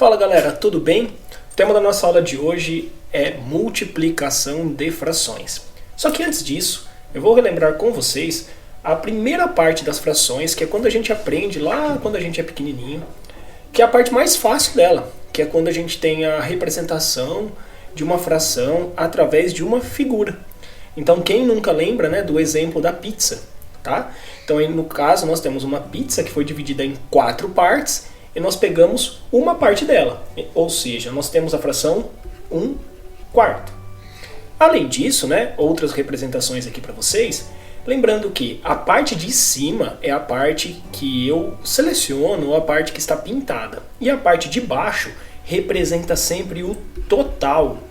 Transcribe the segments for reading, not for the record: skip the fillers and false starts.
Fala galera, tudo bem? O tema da nossa aula de hoje é multiplicação de frações. Só que antes disso, eu vou relembrar com vocês a primeira parte das frações, que é quando a gente aprende lá quando a gente é pequenininho, que é a parte mais fácil dela, que é quando a gente tem a representação de uma fração através de uma figura. Então quem nunca lembra, né, do exemplo da pizza, tá? Então aí, no caso nós temos uma pizza que foi dividida em 4 partes, e nós pegamos uma parte dela, ou seja, nós temos a fração 1/4. Além disso, né, outras representações aqui para vocês, lembrando que a parte de cima é a parte que eu seleciono, ou a parte que está pintada, e a parte de baixo representa sempre o total.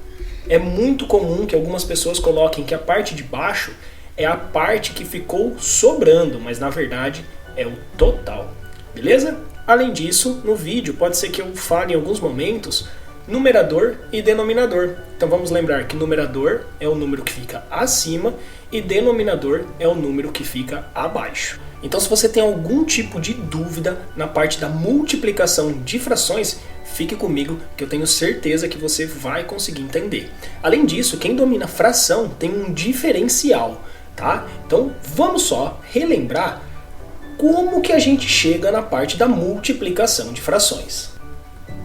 É muito comum que algumas pessoas coloquem que a parte de baixo é a parte que ficou sobrando, mas na verdade é o total, beleza? Além disso, no vídeo pode ser que eu fale em alguns momentos numerador e denominador. Então vamos lembrar que numerador é o número que fica acima e denominador é o número que fica abaixo. Então se você tem algum tipo de dúvida na parte da multiplicação de frações, fique comigo que eu tenho certeza que você vai conseguir entender. Além disso, quem domina fração tem um diferencial, tá? Então vamos só relembrar como que a gente chega na parte da multiplicação de frações.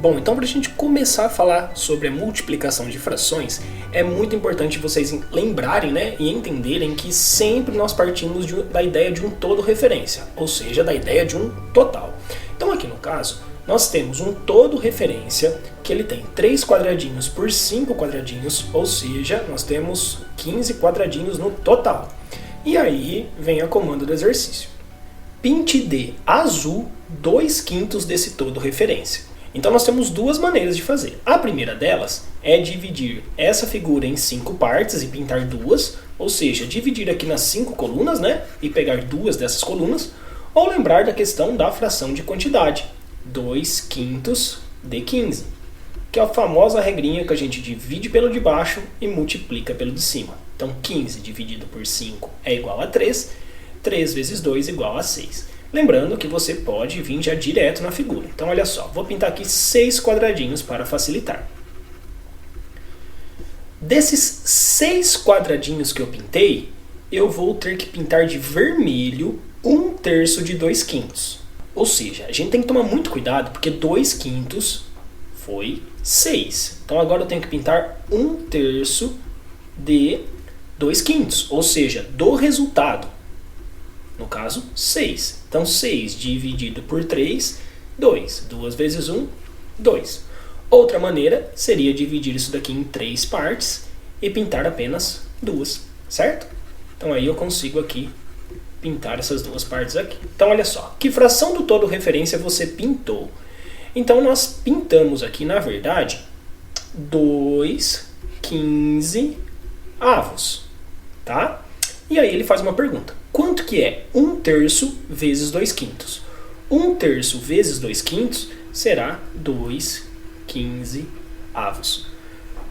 Bom, então para a gente começar a falar sobre a multiplicação de frações, é muito importante vocês lembrarem, né, e entenderem que sempre nós partimos da ideia de um todo referência, ou seja, da ideia de um total. Então aqui no caso, nós temos um todo referência que ele tem 3 quadradinhos por 5 quadradinhos, ou seja, nós temos 15 quadradinhos no total. E aí vem a comanda do exercício. Pinte de azul 2/5 desse todo referência. Então nós temos duas maneiras de fazer. A primeira delas é dividir essa figura em 5 partes e pintar duas, ou seja, dividir aqui nas 5 colunas, né, e pegar duas dessas colunas, ou lembrar da questão da fração de quantidade, 2/5 de 15, que é a famosa regrinha que a gente divide pelo de baixo e multiplica pelo de cima. Então 15 dividido por 5 é igual a 3, 3 vezes 2 igual a 6. Lembrando que você pode vir já direto na figura. Então olha só, vou pintar aqui 6 quadradinhos para facilitar. Desses 6 quadradinhos que eu pintei, eu vou ter que pintar de vermelho 1/3 de 2/5. Ou seja, a gente tem que tomar muito cuidado, porque 2/5 foi 6. Então agora eu tenho que pintar 1/3 de 2/5, ou seja, do resultado. No caso, 6. Então 6 dividido por 3, 2. 2 vezes 1, 2. Outra maneira seria dividir isso daqui em 3 partes e pintar apenas 2, certo? Então aí eu consigo aqui pintar essas duas partes aqui. Então olha só, que fração do todo referência você pintou? Então nós pintamos aqui, na verdade, 2/15 avos, tá? E aí ele faz uma pergunta. Quanto que é 1/3 vezes 2/5? 1/3 vezes 2/5 será 2/15 avos.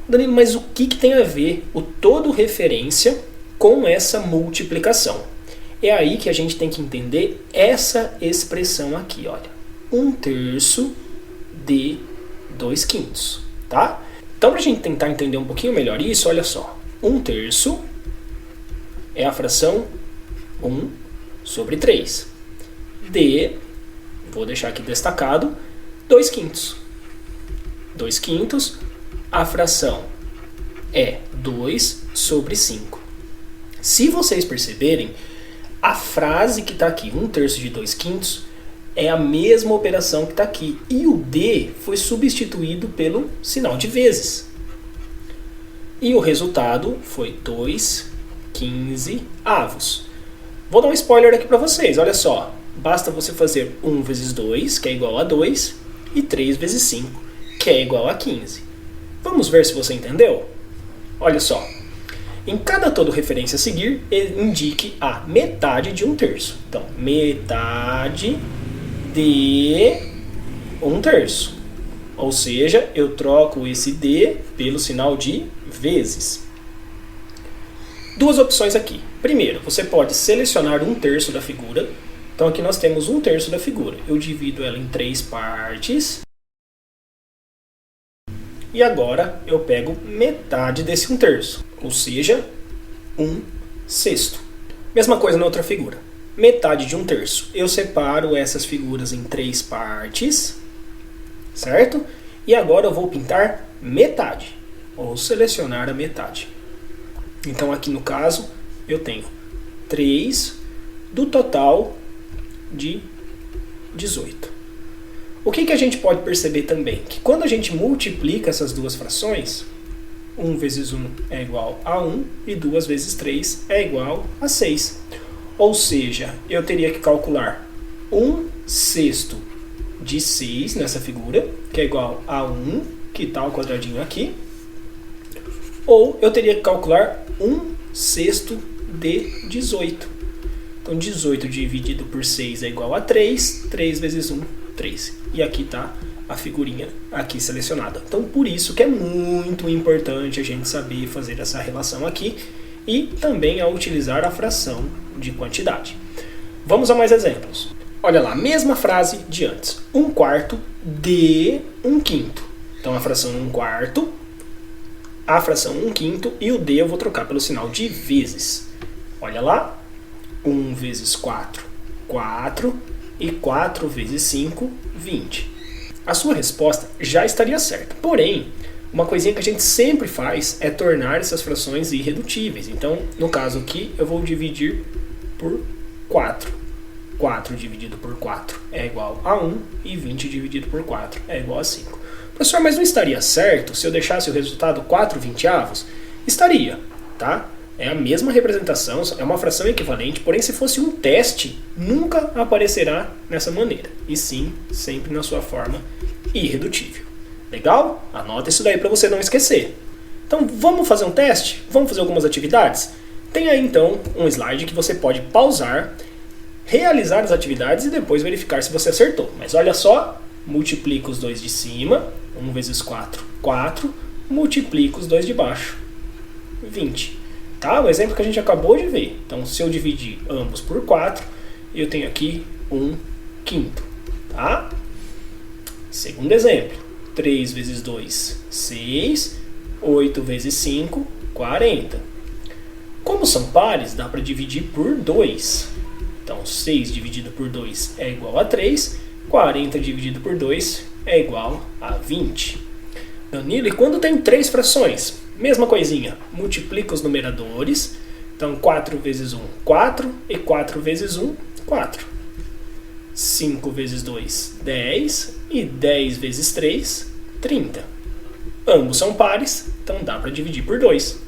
Danilo, mas o que tem a ver o todo referência com essa multiplicação? É aí que a gente tem que entender essa expressão aqui, olha. 1/3 de 2/5, tá? Então, para a gente tentar entender um pouquinho melhor isso, olha só. 1/3 é a fração 1/3 de, vou deixar aqui destacado, 2/5. 2/5, a fração é 2/5. Se vocês perceberem, a frase que está aqui, 1/3 de 2/5, é a mesma operação que está aqui. E o D foi substituído pelo sinal de vezes. E o resultado foi 2/15 avos. Vou dar um spoiler aqui para vocês, olha só. Basta você fazer 1 vezes 2, que é igual a 2, e 3 vezes 5, que é igual a 15. Vamos ver se você entendeu? Olha só. Em cada todo referência a seguir, indique a metade de 1/3. Então, metade de 1/3. Ou seja, eu troco esse D pelo sinal de vezes. Duas opções aqui. Primeiro, você pode selecionar 1/3 da figura. Então aqui nós temos 1/3 da figura. Eu divido ela em 3 partes. E agora eu pego metade desse 1/3, ou seja, 1/6. Mesma coisa na outra figura. Metade de 1/3. Eu separo essas figuras em 3 partes, certo? E agora eu vou pintar metade, ou selecionar a metade. Então aqui no caso eu tenho 3 do total de 18. O que a gente pode perceber também? Que quando a gente multiplica essas duas frações, 1 vezes 1 é igual a 1 e 2 vezes 3 é igual a 6. Ou seja, eu teria que calcular 1/6 de 6 nessa figura, que é igual a 1, que está o quadradinho aqui. Ou eu teria que calcular 1/6 de 18. Então 18 dividido por 6 é igual a 3. 3 vezes 1, 3. E aqui está a figurinha aqui selecionada. Então por isso que é muito importante a gente saber fazer essa relação aqui e também a utilizar a fração de quantidade. Vamos a mais exemplos. Olha lá, mesma frase de antes. 1/4 de 1/5. Então a fração 1/4, a fração 1/5 e o D eu vou trocar pelo sinal de vezes. Olha lá, 1 vezes 4, 4, e 4 vezes 5, 20. A sua resposta já estaria certa. Porém, uma coisinha que a gente sempre faz é tornar essas frações irredutíveis. Então, no caso aqui, eu vou dividir por 4. 4 dividido por 4 é igual a 1 e 20 dividido por 4 é igual a 5. Professor, mas não estaria certo se eu deixasse o resultado 4/20? Estaria, tá? É a mesma representação, é uma fração equivalente, porém se fosse um teste, nunca aparecerá nessa maneira. E sim, sempre na sua forma irredutível. Legal? Anota isso daí para você não esquecer. Então vamos fazer um teste? Vamos fazer algumas atividades? Tem aí então um slide que você pode pausar, realizar as atividades e depois verificar se você acertou. Mas olha só, multiplica os dois de cima, 1 vezes 4, 4, multiplica os dois de baixo, 20. Tá? O exemplo que a gente acabou de ver. Então, se eu dividir ambos por 4, eu tenho aqui 1/5. Tá? Segundo exemplo. 3 vezes 2, 6. 8 vezes 5, 40. Como são pares, dá para dividir por 2. Então, 6 dividido por 2 é igual a 3. 40 dividido por 2 é igual a 20. Danilo, e quando tem 3 frações? Mesma coisinha, multiplica os numeradores. Então 4 vezes 1, 4. E 4 vezes 1, 4. 5 vezes 2, 10. E 10 vezes 3, 30. Ambos são pares, então dá para dividir por 2.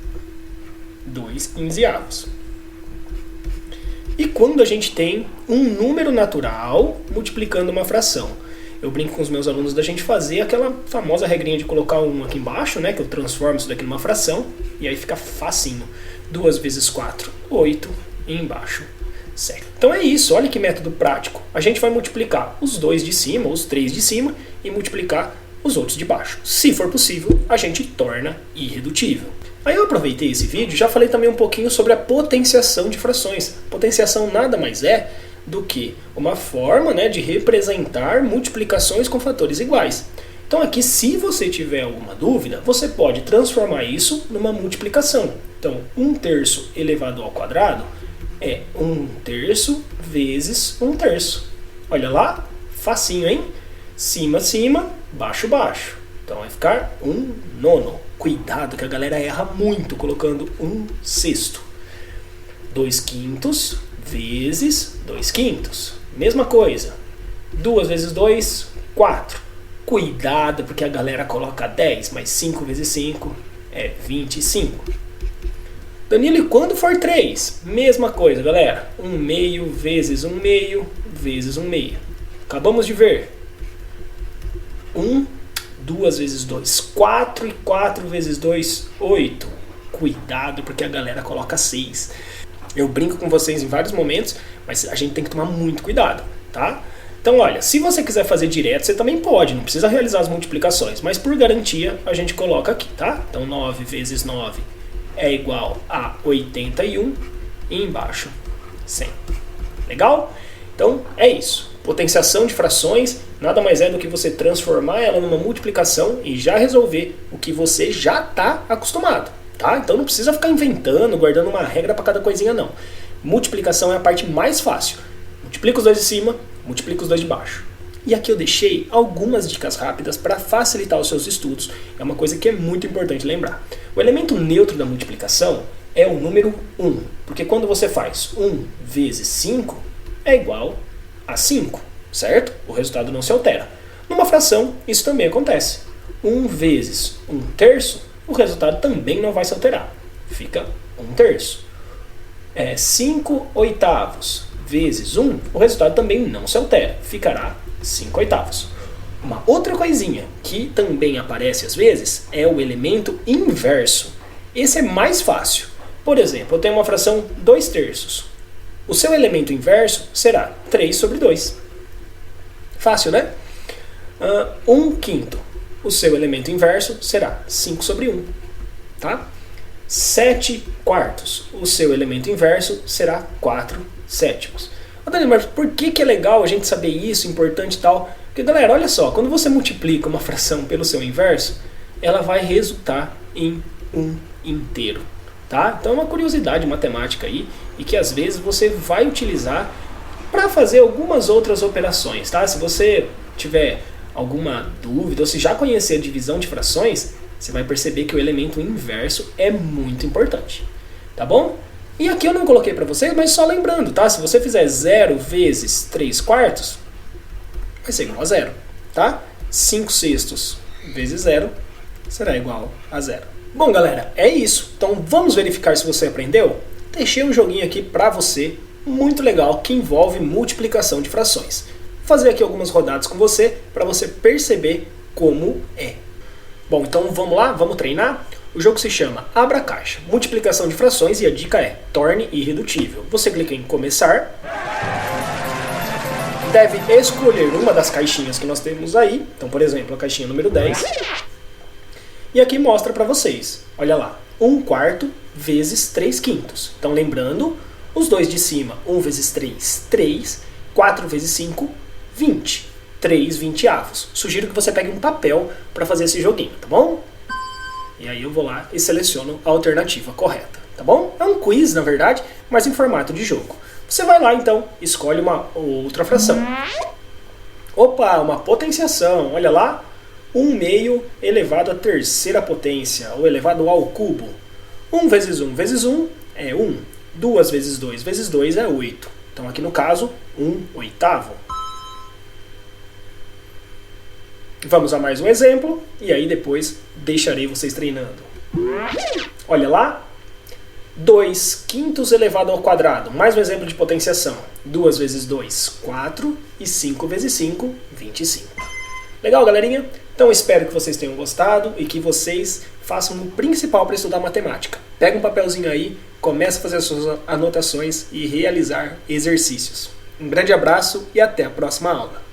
2/15. E quando a gente tem um número natural multiplicando uma fração? Eu brinco com os meus alunos da gente fazer aquela famosa regrinha de colocar um aqui embaixo, né, que eu transformo isso daqui numa fração, e aí fica facinho. 2 vezes 4, 8, e embaixo, 7. Então é isso, olha que método prático. A gente vai multiplicar os 2 de cima, os 3 de cima, e multiplicar os outros de baixo. Se for possível, a gente torna irredutível. Aí eu aproveitei esse vídeo e já falei também um pouquinho sobre a potenciação de frações. Potenciação nada mais é do que uma forma, né, de representar multiplicações com fatores iguais. Então aqui, se você tiver alguma dúvida, você pode transformar isso numa multiplicação. Então 1/3 elevado ao quadrado é 1/3 vezes 1/3. Olha lá, facinho, hein? Cima, cima, baixo, baixo. Então vai ficar 1/9. Cuidado que a galera erra muito colocando 1/6. 2/5 vezes 2/5. Mesma coisa. 2 vezes 2, 4. Cuidado, porque a galera coloca 10, mas 5 vezes 5 é 25. Danilo, e quando for 3? Mesma coisa, galera. 1/2 vezes 1/2 vezes 1/2. Acabamos de ver. 2 vezes 2, 4. E 4 vezes 2, 8. Cuidado, porque a galera coloca 6. Eu brinco com vocês em vários momentos, mas a gente tem que tomar muito cuidado, tá? Então, olha, se você quiser fazer direto, você também pode, não precisa realizar as multiplicações, mas por garantia a gente coloca aqui, tá? Então, 9 vezes 9 é igual a 81 e embaixo 100. Legal? Então, é isso. Potenciação de frações nada mais é do que você transformar ela numa multiplicação e já resolver o que você já está acostumado, tá? Então não precisa ficar inventando, guardando uma regra para cada coisinha não. Multiplicação é a parte mais fácil. Multiplica os dois de cima, multiplica os dois de baixo. E aqui eu deixei algumas dicas rápidas para facilitar os seus estudos. É uma coisa que é muito importante lembrar. O elemento neutro da multiplicação é o número 1, porque quando você faz 1 vezes 5 é igual a 5, certo? O resultado não se altera. Numa fração, isso também acontece. 1 vezes 1/3, o resultado também não vai se alterar. Fica 1/3. 5/8 vezes 1, o resultado também não se altera. Ficará 5/8. Uma outra coisinha que também aparece às vezes é o elemento inverso. Esse é mais fácil. Por exemplo, eu tenho uma fração 2/3. O seu elemento inverso será 3/2. Fácil, né? 1/5. O seu elemento inverso será 5/1. Tá? 7/4. O seu elemento inverso será 4/7. Daniel, mas por que é legal a gente saber isso, importante e tal? Porque, galera, olha só, quando você multiplica uma fração pelo seu inverso, ela vai resultar em 1 inteiro, tá? Então é uma curiosidade matemática aí, e que às vezes você vai utilizar para fazer algumas outras operações, tá? Se você tiver alguma dúvida, ou se já conhecer a divisão de frações, você vai perceber que o elemento inverso é muito importante, tá bom? E aqui eu não coloquei para vocês, mas só lembrando, tá? Se você fizer 0 vezes 3/4, vai ser igual a 0, tá? 5/6 vezes 0 será igual a 0. Bom, galera, é isso. Então vamos verificar se você aprendeu? Deixei um joguinho aqui para você, muito legal, que envolve multiplicação de frações. Vou fazer aqui algumas rodadas com você, para você perceber como é. Bom, então vamos lá? Vamos treinar? O jogo se chama Abra a Caixa, multiplicação de frações, e a dica é torne irredutível. Você clica em começar, deve escolher uma das caixinhas que nós temos aí, então por exemplo a caixinha número 10, e aqui mostra para vocês, olha lá, 1/4 vezes 3/5. Então lembrando, os dois de cima, 1 vezes 3, 3, 4 vezes 5, 20, 3/20. Sugiro que você pegue um papel para fazer esse joguinho, tá bom? E aí eu vou lá e seleciono a alternativa correta, tá bom? É um quiz, na verdade, mas em formato de jogo. Você vai lá, então, escolhe uma outra fração. Opa, uma potenciação, olha lá. 1/2 elevado à terceira potência, ou elevado ao cubo. 1 vezes 1 vezes 1 é 1. 2 vezes 2 vezes 2 é 8. Então aqui no caso, 1/8. Vamos a mais um exemplo, e aí depois deixarei vocês treinando. Olha lá, 2/5 elevado ao quadrado, mais um exemplo de potenciação. 2 vezes 2, 4, e 5 vezes 5, 25. Legal, galerinha? Então espero que vocês tenham gostado e que vocês façam o principal para estudar matemática. Pega um papelzinho aí, começa a fazer as suas anotações e realizar exercícios. Um grande abraço e até a próxima aula.